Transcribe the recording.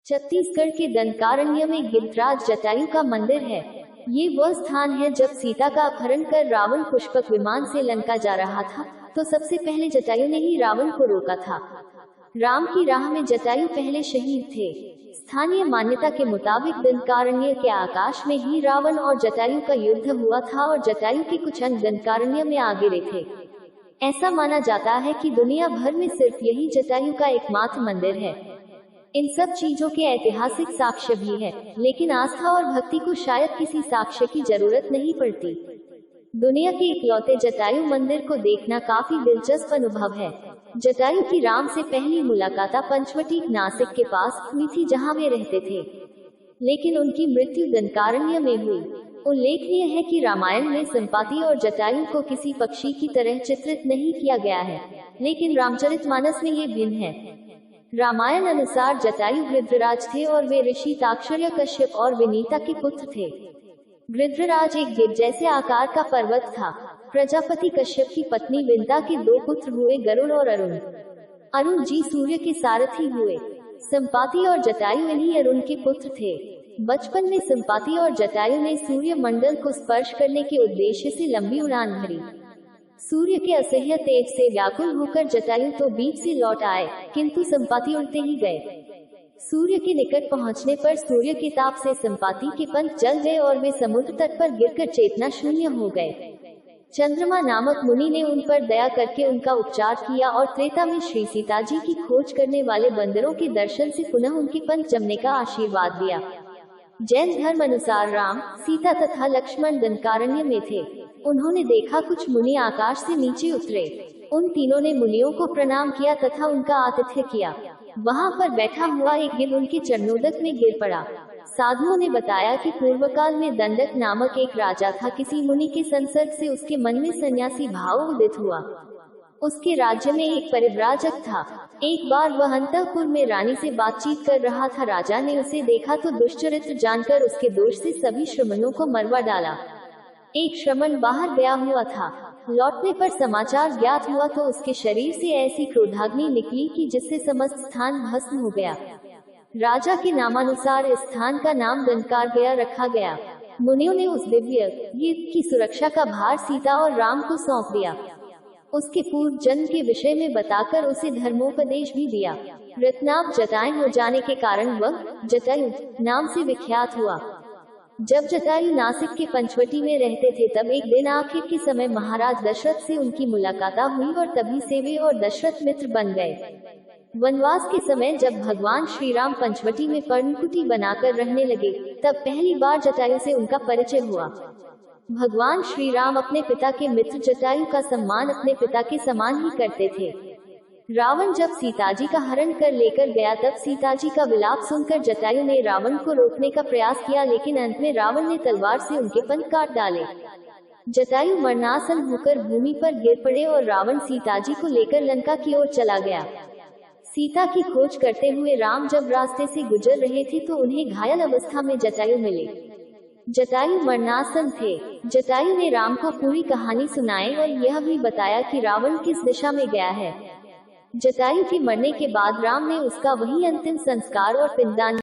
छत्तीसगढ़ के दंडकारण्य में गिरिराज जटायु का मंदिर है। ये वह स्थान है जब सीता का अपहरण कर रावण पुष्पक विमान से लंका जा रहा था, तो सबसे पहले जटायु ने ही रावण को रोका था। राम की राह में जटायु पहले शहीद थे। स्थानीय मान्यता के मुताबिक दंडकारण्य के आकाश में ही रावण और जटायु का युद्ध हुआ था और जटायु के कुछ अंग दंडकारण्य में आ गिरे थे। ऐसा माना जाता है कि दुनिया भर में सिर्फ यही जटायु का एकमात्र मंदिर है। इन सब चीजों के ऐतिहासिक साक्ष्य भी है, लेकिन आस्था और भक्ति को शायद किसी साक्ष्य की जरूरत नहीं पड़ती। दुनिया के इकलौते जटायु मंदिर को देखना काफी दिलचस्प अनुभव है। जटायु की राम से पहली मुलाकात पंचवटी नासिक के पास हुई थी, जहां वे रहते थे, लेकिन उनकी मृत्यु दंडकारण्य में हुई। उल्लेखनीय है कि रामायण में संपाति और जटायु को किसी पक्षी की तरह चित्रित नहीं किया गया है, लेकिन रामचरितमानस में ये भिन्न है। रामायण अनुसार जटायु गृध्रराज थे और वे ऋषि ताक्षर्य कश्यप और विनीता के पुत्र थे। गृध्रराज एक गिर जैसे आकार का पर्वत था। प्रजापति कश्यप की पत्नी विनीता के दो पुत्र हुए, गरुड़ और अरुण। अरुण जी सूर्य के सारथी हुए। संपाति और जटायु इन्हीं अरुण के पुत्र थे। बचपन में संपाति और जटायु ने सूर्य मंडल को स्पर्श करने के उद्देश्य से लंबी उड़ान भरी। सूर्य के असह्य तेज से व्याकुल होकर जटायु तो बीच से लौट आए, किंतु संपाति उड़ते ही गए। सूर्य के निकट पहुंचने पर सूर्य के ताप से संपाति के पंख जल गए और वे समुद्र तट पर गिरकर चेतना शून्य हो गए। चंद्रमा नामक मुनि ने उन पर दया करके उनका उपचार किया और त्रेता में श्री सीता जी की खोज करने वाले बंदरों के दर्शन से पुनः उनके पंख जमने का आशीर्वाद दिया। जैन धर्म अनुसार राम, सीता तथा लक्ष्मण दंडकारण्य में थे। उन्होंने देखा कुछ मुनि आकाश से नीचे उतरे। उन तीनों ने मुनियों को प्रणाम किया तथा उनका आतिथ्य किया। वहां पर बैठा हुआ एक गिर उनके चरणोदक में गिर पड़ा। साधुओं ने बताया कि पूर्व काल में दंडक नामक एक राजा था। किसी मुनि के संसर्ग से उसके मन में सन्यासी भाव उदित हुआ। उसके राज्य में एक परिव्राजक था। एक बार वह अंतःपुर में रानी से बातचीत कर रहा था। राजा ने उसे देखा तो दुष्चरित्र जानकर उसके दोष से सभी श्रमणों को मरवा डाला। एक श्रमण बाहर गया हुआ था। लौटने पर समाचार ज्ञात हुआ तो उसके शरीर से ऐसी क्रोधाग्नि निकली कि जिससे समस्त स्थान भस्म हो गया। राजा के नामानुसार इस स्थान का नाम दंडकारण्य रखा गया। मुनियों ने उस दिव्य गिर की सुरक्षा का भार सीता और राम को सौंप दिया। उसके पूर्व जन्म के विषय में बताकर उसे धर्मोपदेश भी दिया। रत्नाभ जटायु हो जाने के कारण वह जटायु नाम से विख्यात हुआ। जब जटायु नासिक के पंचवटी में रहते थे, तब एक दिन आखिर के समय महाराज दशरथ से उनकी मुलाकात हुई और तभी से वे और दशरथ मित्र बन गए। वनवास के समय जब भगवान श्री राम पंचवटी में पर्णकुटी बनाकर रहने लगे, तब पहली बार जटायु से उनका परिचय हुआ। भगवान श्री राम अपने पिता के मित्र जटायु का सम्मान अपने पिता के समान ही करते थे। रावण जब सीताजी का हरण कर लेकर गया, तब सीताजी का विलाप सुनकर जटायु ने रावण को रोकने का प्रयास किया, लेकिन अंत में रावण ने तलवार से उनके पंख काट डाले। जटायु मरणासन होकर भूमि पर गिर पड़े और रावण सीताजी को लेकर लंका की ओर चला गया। सीता की खोज करते हुए राम जब रास्ते से गुजर रहे थे तो उन्हें घायल अवस्था में जटायु मिले। जटायु मरणासन थे। जटायु ने राम को पूरी कहानी सुनाई और यह भी बताया कि रावण किस दिशा में गया है। जटायु के मरने के बाद राम ने उसका वही अंतिम संस्कार और पिंडदान